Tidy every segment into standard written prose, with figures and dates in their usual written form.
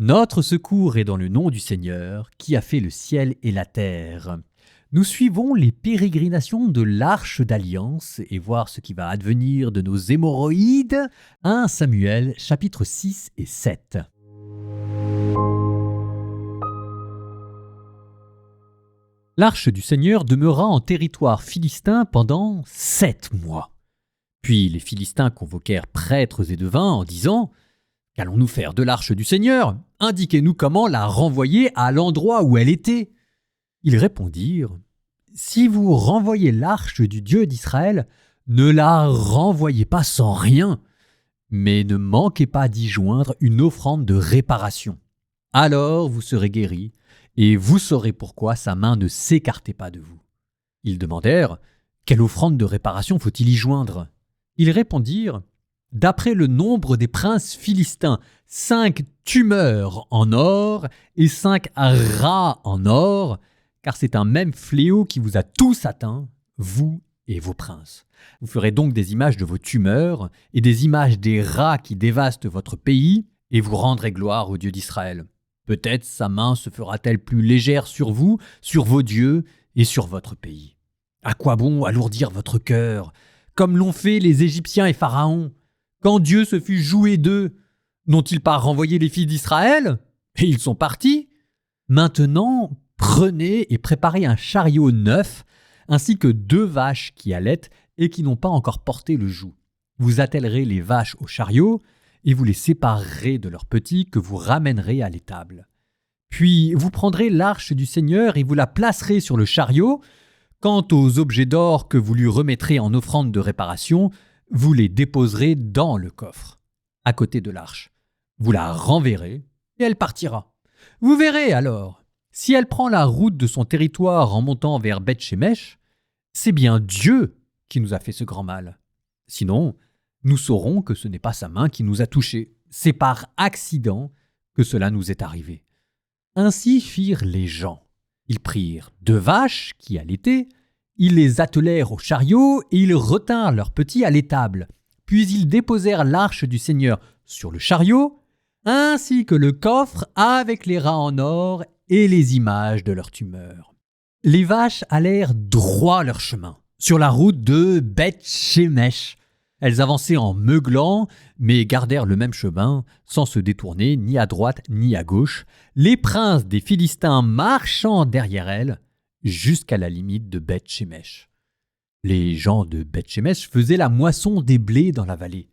Notre secours est dans le nom du Seigneur, qui a fait le ciel et la terre. Nous suivons les pérégrinations de l'Arche d'Alliance et voir ce qui va advenir de nos hémorroïdes. 1 Samuel, chapitres 6 et 7. L'Arche du Seigneur demeura en territoire philistin pendant 7 mois. Puis les Philistins convoquèrent prêtres et devins en disant « Qu'allons-nous faire de l'Arche du Seigneur ? Indiquez-nous comment la renvoyer à l'endroit où elle était. » Ils répondirent « Si vous renvoyez l'Arche du Dieu d'Israël, ne la renvoyez pas sans rien, mais ne manquez pas d'y joindre une offrande de réparation. Alors vous serez guéris, et vous saurez pourquoi sa main ne s'écartait pas de vous. » Ils demandèrent « Quelle offrande de réparation faut-il y joindre ?» Ils répondirent « D'après le nombre des princes philistins, 5 tumeurs en or et 5 rats en or, car c'est un même fléau qui vous a tous atteints, vous et vos princes. Vous ferez donc des images de vos tumeurs et des images des rats qui dévastent votre pays, et vous rendrez gloire au Dieu d'Israël. Peut-être sa main se fera-t-elle plus légère sur vous, sur vos dieux et sur votre pays. À quoi bon alourdir votre cœur, comme l'ont fait les Égyptiens et Pharaon? Quand Dieu se fut joué d'eux, n'ont-ils pas renvoyé les filles d'Israël? Et ils sont partis. Maintenant, prenez et préparez un chariot neuf, ainsi que 2 vaches qui allaitent et qui n'ont pas encore porté le joug. Vous attellerez les vaches au chariot, et vous les séparerez de leurs petits que vous ramènerez à l'étable. Puis vous prendrez l'arche du Seigneur et vous la placerez sur le chariot. Quant aux objets d'or que vous lui remettrez en offrande de réparation, vous les déposerez dans le coffre, à côté de l'arche. Vous la renverrez et elle partira. Vous verrez alors, si elle prend la route de son territoire en montant vers Beth-Shemesh, c'est bien Dieu qui nous a fait ce grand mal. Sinon, nous saurons que ce n'est pas sa main qui nous a touchés. C'est par accident que cela nous est arrivé. » Ainsi firent les gens. Ils prirent 2 vaches qui allaitaient, ils les attelèrent au chariot et ils retinrent leurs petits à l'étable. Puis ils déposèrent l'arche du Seigneur sur le chariot, ainsi que le coffre avec les rats en or et les images de leurs tumeurs. Les vaches allèrent droit leur chemin, sur la route de Beth-Shemesh. Elles avançaient en meuglant, mais gardèrent le même chemin, sans se détourner ni à droite ni à gauche, les princes des Philistins marchant derrière elles, jusqu'à la limite de Beth-Shemesh. Les gens de Beth-Shemesh faisaient la moisson des blés dans la vallée.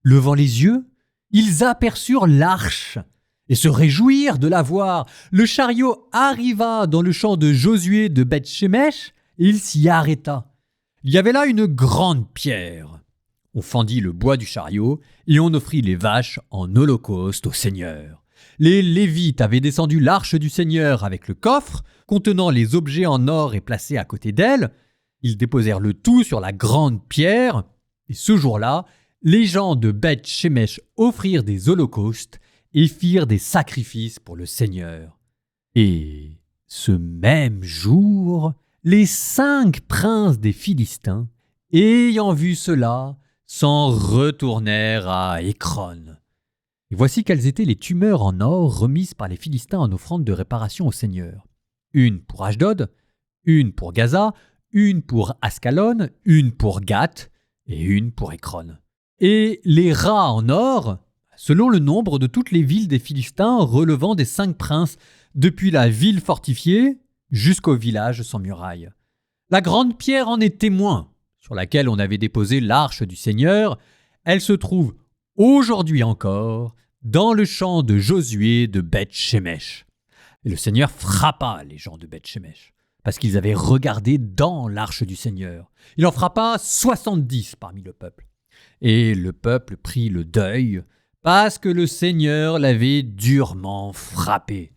Levant les yeux, ils aperçurent l'arche et se réjouirent de la voir. Le chariot arriva dans le champ de Josué de Beth-Shemesh et il s'y arrêta. Il y avait là une grande pierre. On fendit le bois du chariot et on offrit les vaches en holocauste au Seigneur. Les Lévites avaient descendu l'arche du Seigneur avec le coffre contenant les objets en or et placés à côté d'elle. Ils déposèrent le tout sur la grande pierre et ce jour-là, les gens de Beth-Shemesh offrirent des holocaustes et firent des sacrifices pour le Seigneur. Et ce même jour, les 5 princes des Philistins, ayant vu cela, s'en retournèrent à Écron. Et voici quelles étaient les tumeurs en or remises par les Philistins en offrande de réparation au Seigneur. 1 pour Ashdod, 1 pour Gaza, 1 pour Ascalon, 1 pour Gath et 1 pour Écron. Et les rats en or, selon le nombre de toutes les villes des Philistins relevant des 5 princes, depuis la ville fortifiée jusqu'au village sans muraille. La grande pierre en est témoin, sur laquelle on avait déposé l'arche du Seigneur. Elle se trouve aujourd'hui encore dans le champ de Josué de Beth-Shemesh. Et le Seigneur frappa les gens de Beth-Shemesh, parce qu'ils avaient regardé dans l'arche du Seigneur. Il en frappa 70 parmi le peuple. Et le peuple prit le deuil, parce que le Seigneur l'avait durement frappé.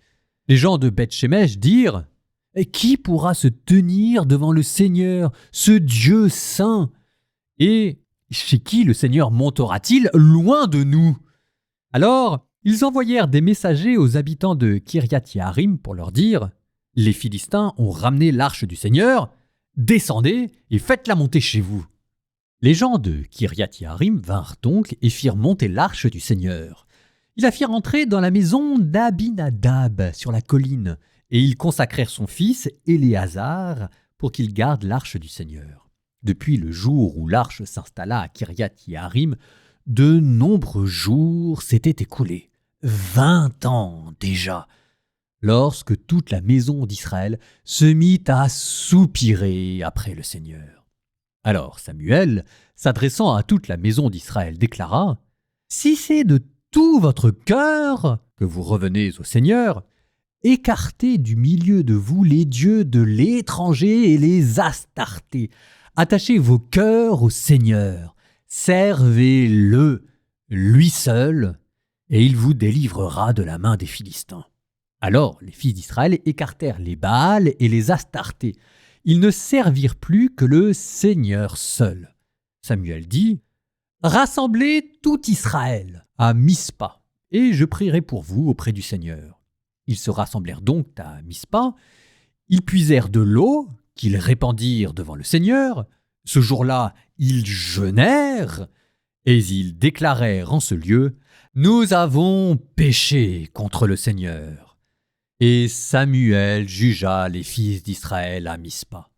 Les gens de Beth-Shemesh dirent « Et qui pourra se tenir devant le Seigneur, ce Dieu saint? Et chez qui le Seigneur montera-t-il loin de nous ?» Alors, ils envoyèrent des messagers aux habitants de Kiriath-Yearim pour leur dire « Les Philistins ont ramené l'arche du Seigneur, descendez et faites-la monter chez vous. » Les gens de Kiriath-Yearim vinrent donc et firent monter l'arche du Seigneur. Il la fit rentrer dans la maison d'Abinadab sur la colline, et ils consacrèrent son fils Éléazar pour qu'il garde l'arche du Seigneur. Depuis le jour où l'arche s'installa à Kiriath-Yearim, de nombreux jours s'étaient écoulés, 20 ans déjà, lorsque toute la maison d'Israël se mit à soupirer après le Seigneur. Alors Samuel, s'adressant à toute la maison d'Israël, déclara « Si c'est de tout votre cœur que vous revenez au Seigneur, écartez du milieu de vous les dieux de l'étranger et les Astartés. Attachez vos cœurs au Seigneur. Servez-le, lui seul, et il vous délivrera de la main des Philistins. » Alors les fils d'Israël écartèrent les Baals et les Astartés. Ils ne servirent plus que le Seigneur seul. Samuel dit « Rassemblez tout Israël à Mispa, et je prierai pour vous auprès du Seigneur. » Ils se rassemblèrent donc à Mispa. Ils puisèrent de l'eau qu'ils répandirent devant le Seigneur. Ce jour-là, ils jeûnèrent et ils déclarèrent en ce lieu « Nous avons péché contre le Seigneur. » Et Samuel jugea les fils d'Israël à Mispa.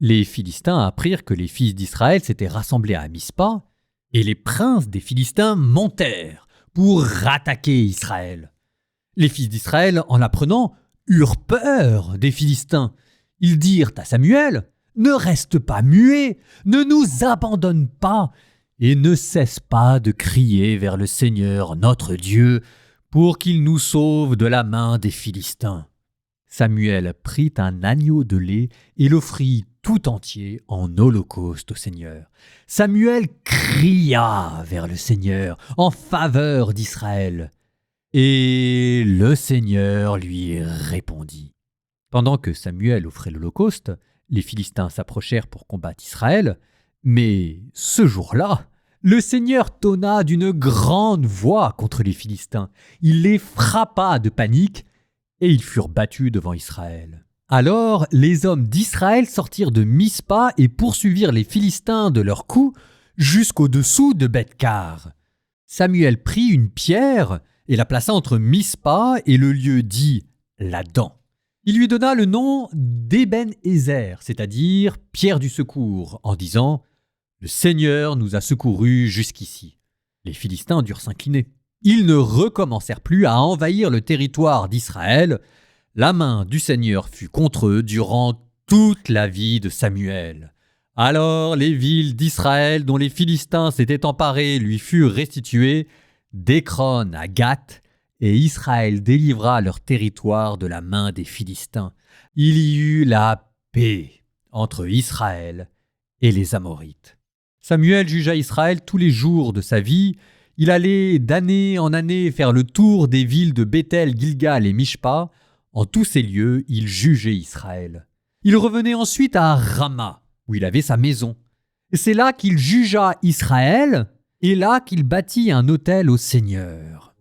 Les Philistins apprirent que les fils d'Israël s'étaient rassemblés à Mispa, et les princes des Philistins montèrent pour attaquer Israël. Les fils d'Israël, en l'apprenant, eurent peur des Philistins. Ils dirent à Samuel « Ne reste pas muet, ne nous abandonne pas, et ne cesse pas de crier vers le Seigneur notre Dieu pour qu'il nous sauve de la main des Philistins. » Samuel prit un agneau de lait et l'offrit tout entier en holocauste au Seigneur. Samuel cria vers le Seigneur en faveur d'Israël. Et le Seigneur lui répondit. Pendant que Samuel offrait l'holocauste, les Philistins s'approchèrent pour combattre Israël, mais ce jour-là, le Seigneur tonna d'une grande voix contre les Philistins. Il les frappa de panique et ils furent battus devant Israël. Alors les hommes d'Israël sortirent de Mispa et poursuivirent les Philistins de leurs coups jusqu'au-dessous de Beth-Kar. Samuel prit une pierre et la plaça entre Mispa et le lieu dit la dent. Il lui donna le nom d'Eben-Ézer, c'est-à-dire pierre du secours, en disant « Le Seigneur nous a secourus jusqu'ici. » Les Philistins durent s'incliner. Ils ne recommencèrent plus à envahir le territoire d'Israël. La main du Seigneur fut contre eux durant toute la vie de Samuel. Alors les villes d'Israël dont les Philistins s'étaient emparés lui furent restituées, d'Écron à Gath, et Israël délivra leur territoire de la main des Philistins. Il y eut la paix entre Israël et les Amorites. Samuel jugea Israël tous les jours de sa vie. Il allait d'année en année faire le tour des villes de Béthel, Gilgal et Mishpa. En tous ces lieux, il jugeait Israël. Il revenait ensuite à Rama, où il avait sa maison. C'est là qu'il jugea Israël, et là qu'il bâtit un autel au Seigneur.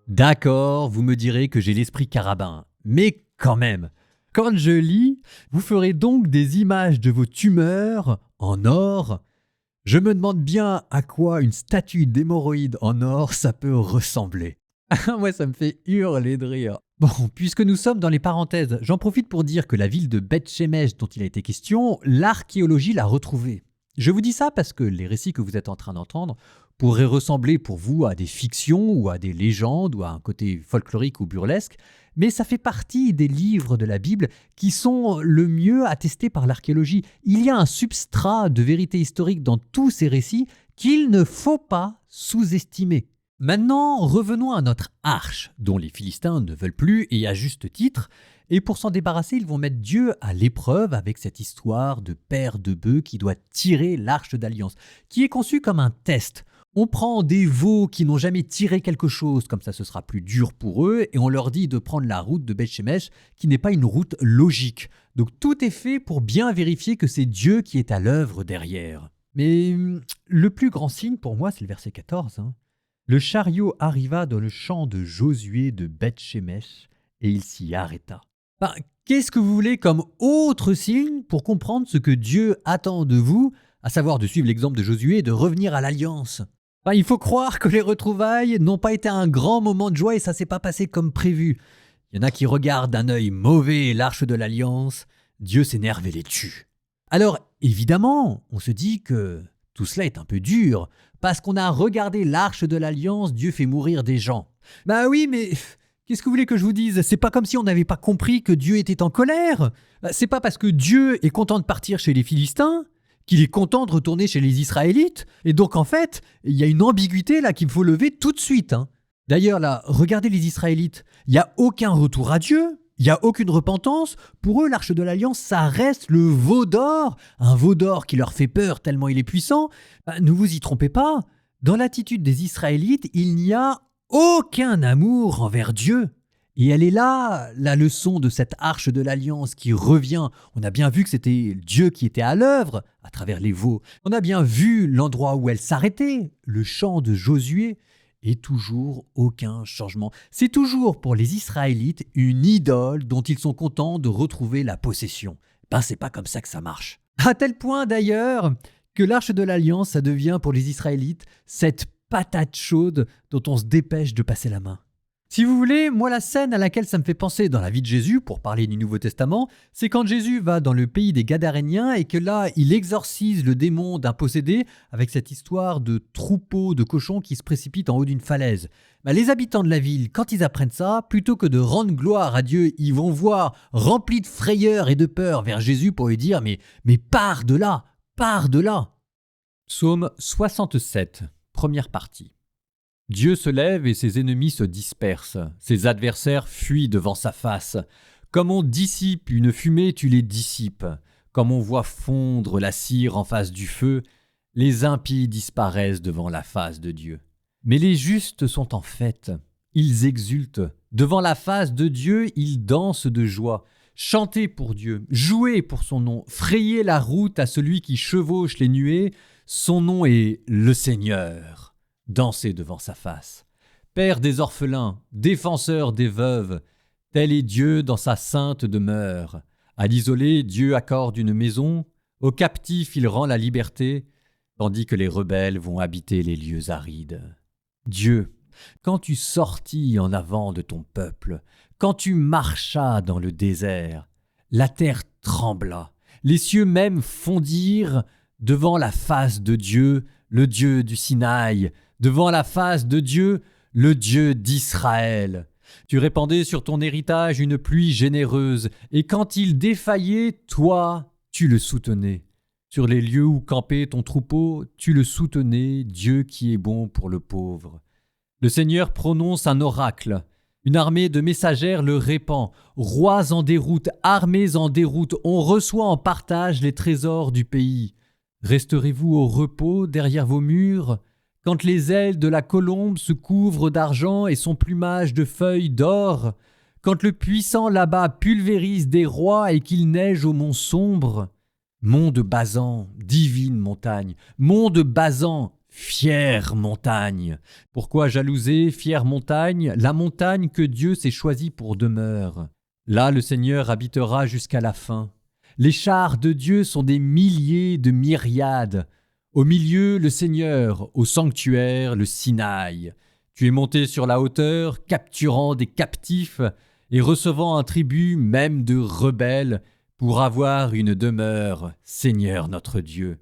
D'accord, vous me direz que j'ai l'esprit carabin, mais quand même, quand je lis, vous ferez donc des images de vos tumeurs en or. Je me demande bien à quoi une statue d'hémorroïde en or ça peut ressembler. Moi, ça me fait hurler de rire. Bon, puisque nous sommes dans les parenthèses, j'en profite pour dire que la ville de Beth-Shemesh dont il a été question, l'archéologie l'a retrouvée. Je vous dis ça parce que les récits que vous êtes en train d'entendre pourraient ressembler pour vous à des fictions ou à des légendes ou à un côté folklorique ou burlesque, mais ça fait partie des livres de la Bible qui sont le mieux attestés par l'archéologie. Il y a un substrat de vérité historique dans tous ces récits qu'il ne faut pas sous-estimer. Maintenant, revenons à notre arche, dont les Philistins ne veulent plus et à juste titre, et pour s'en débarrasser, ils vont mettre Dieu à l'épreuve avec cette histoire de père de bœuf qui doit tirer l'arche d'alliance, qui est conçue comme un test. On prend des veaux qui n'ont jamais tiré quelque chose, comme ça ce sera plus dur pour eux, et on leur dit de prendre la route de Beth-Shemesh, qui n'est pas une route logique. Donc tout est fait pour bien vérifier que c'est Dieu qui est à l'œuvre derrière. Mais le plus grand signe pour moi, c'est le verset 14. Le chariot arriva dans le champ de Josué de Beth-Shemesh, et il s'y arrêta. Qu'est-ce que vous voulez comme autre signe pour comprendre ce que Dieu attend de vous à savoir de suivre l'exemple de Josué et de revenir à l'alliance. Il faut croire que les retrouvailles n'ont pas été un grand moment de joie et ça s'est pas passé comme prévu. Il y en a qui regardent d'un œil mauvais l'arche de l'alliance, Dieu s'énerve et les tue. Alors évidemment, on se dit que tout cela est un peu dur, parce qu'on a regardé l'arche de l'alliance, Dieu fait mourir des gens. Oui, mais qu'est-ce que vous voulez que je vous dise? C'est pas comme si on n'avait pas compris que Dieu était en colère. C'est pas parce que Dieu est content de partir chez les Philistins qu'il est content de retourner chez les Israélites. Et donc en fait, il y a une ambiguïté là qu'il faut lever tout de suite. D'ailleurs là, regardez les Israélites, il n'y a aucun retour à Dieu. Il n'y a aucune repentance. Pour eux, l'arche de l'Alliance, ça reste le veau d'or. Un veau d'or qui leur fait peur tellement il est puissant. Ne vous y trompez pas. Dans l'attitude des Israélites, il n'y a aucun amour envers Dieu. Et elle est là, la leçon de cette arche de l'Alliance qui revient. On a bien vu que c'était Dieu qui était à l'œuvre à travers les veaux. On a bien vu l'endroit où elle s'arrêtait, le champ de Josué. Et toujours aucun changement. C'est toujours pour les Israélites une idole dont ils sont contents de retrouver la possession. C'est pas comme ça que ça marche. À tel point d'ailleurs que l'arche de l'Alliance, ça devient pour les Israélites cette patate chaude dont on se dépêche de passer la main. Si vous voulez, moi la scène à laquelle ça me fait penser dans la vie de Jésus, pour parler du Nouveau Testament, c'est quand Jésus va dans le pays des Gadaréniens et que là, il exorcise le démon d'un possédé avec cette histoire de troupeau de cochons qui se précipitent en haut d'une falaise. Les habitants de la ville, quand ils apprennent ça, plutôt que de rendre gloire à Dieu, ils vont voir remplis de frayeur et de peur vers Jésus pour lui dire « Mais pars de là, pars de là !» Psaume 67, première partie. Dieu se lève et ses ennemis se dispersent. Ses adversaires fuient devant sa face. Comme on dissipe une fumée, tu les dissipes. Comme on voit fondre la cire en face du feu, les impies disparaissent devant la face de Dieu. Mais les justes sont en fête. Ils exultent. Devant la face de Dieu, ils dansent de joie. Chantez pour Dieu, jouez pour son nom, frayez la route à celui qui chevauche les nuées. Son nom est le Seigneur. Dansez devant sa face. Père des orphelins, défenseur des veuves, tel est Dieu dans sa sainte demeure. À l'isolé, Dieu accorde une maison, aux captifs il rend la liberté, tandis que les rebelles vont habiter les lieux arides. Dieu, quand tu sortis en avant de ton peuple, quand tu marchas dans le désert, la terre trembla, les cieux même fondirent devant la face de Dieu, le Dieu du Sinaï, devant la face de Dieu, le Dieu d'Israël. Tu répandais sur ton héritage une pluie généreuse, et quand il défaillait, toi, tu le soutenais. Sur les lieux où campait ton troupeau, tu le soutenais, Dieu qui est bon pour le pauvre. Le Seigneur prononce un oracle. Une armée de messagères le répand. Rois en déroute, armées en déroute, on reçoit en partage les trésors du pays. Resterez-vous au repos derrière vos murs, quand les ailes de la colombe se couvrent d'argent et son plumage de feuilles d'or, quand le puissant là-bas pulvérise des rois et qu'il neige aux monts sombres? Mont de Basan, divine montagne, mont de Basan, fière montagne. Pourquoi jalouser, fière montagne, la montagne que Dieu s'est choisie pour demeure? Là le Seigneur habitera jusqu'à la fin. Les chars de Dieu sont des milliers de myriades. Au milieu, le Seigneur, au sanctuaire, le Sinaï. Tu es monté sur la hauteur, capturant des captifs et recevant un tribut même de rebelles pour avoir une demeure, Seigneur notre Dieu.